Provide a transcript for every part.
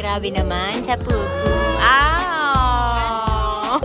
Grabe naman sa pupu. Ow!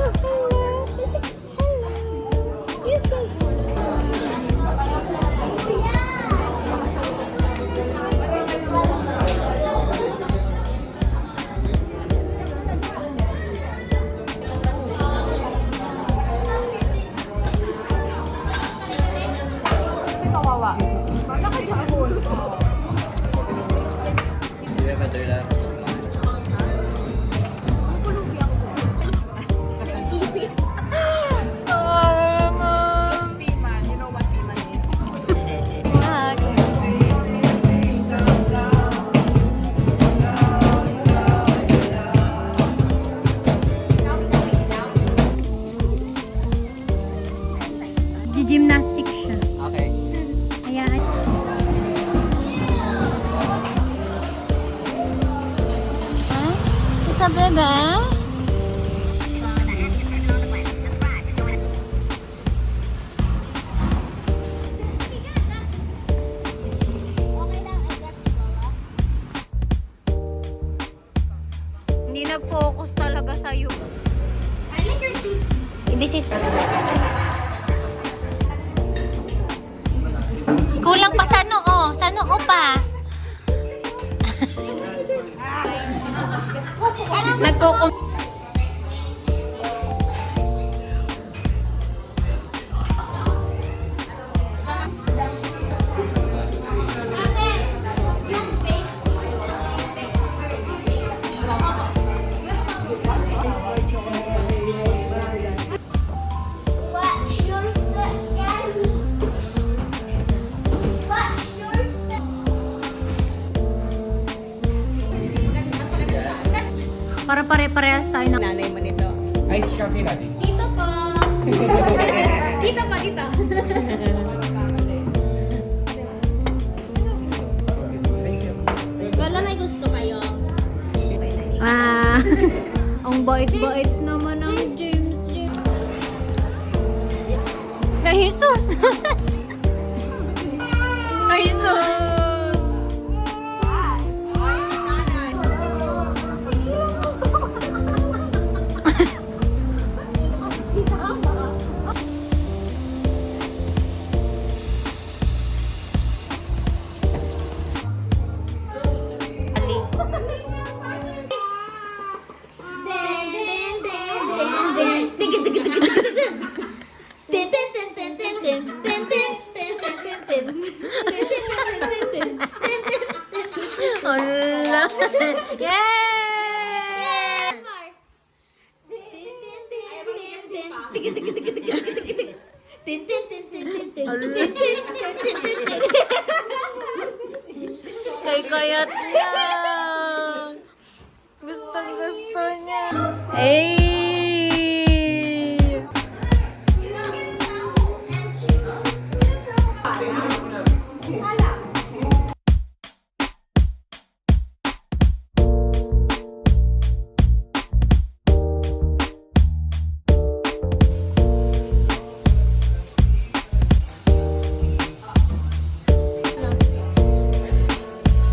Gymnastics siya. Okay. Ayan. Isa bebe? Hindi nag-focus talaga sa'yo. I like your shoes. This is... Kulang pa sa noo. Sa noo pa. Nagkukum... Watch your step, Gabby. Watch your step. Para pare-parehas tayo ng... Nanay mo nito. Iced coffee natin. Dito po. Dito pa, dito. Wala may gusto kayo. Ah. Ang bait-bait naman ng James. Ay, Jesus! Ay, Jesus! Hola! Yay! Kay kayat lang. Gustong gusto niya. Ay!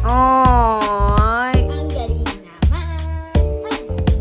Oy! Ang galing naman. Ang galing naman.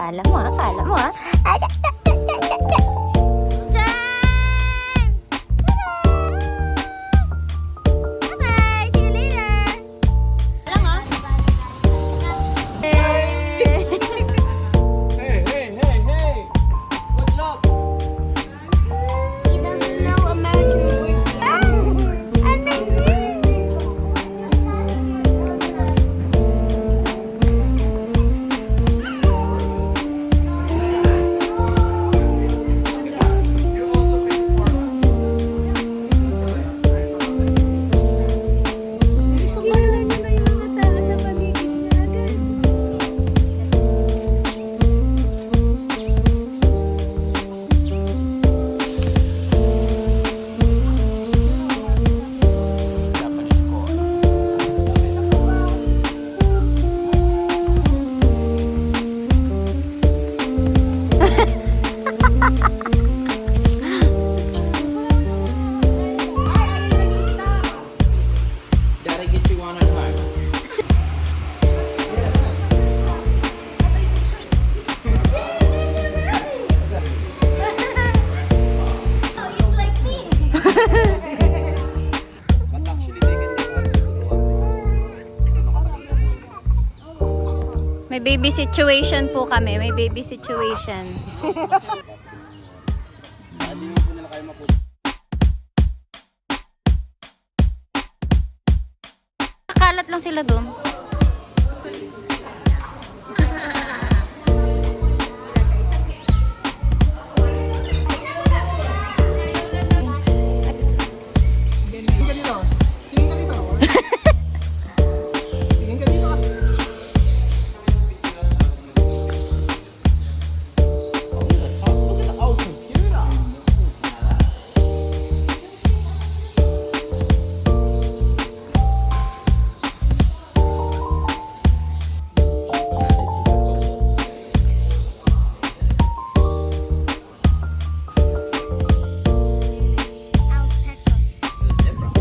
Kala mo ah, kala mo ah. Time! Bye-bye! See you later! Lang ah. Hey, hey, hey, hey! What's up? He doesn't know American words. Kilala niya na yung mga tao sa paligid niya agad. Gotta get you on time. He's like me. But actually, they can do May baby situation po kami. May baby situation. Kalat lang sila doon.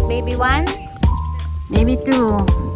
Baby 1, baby 2.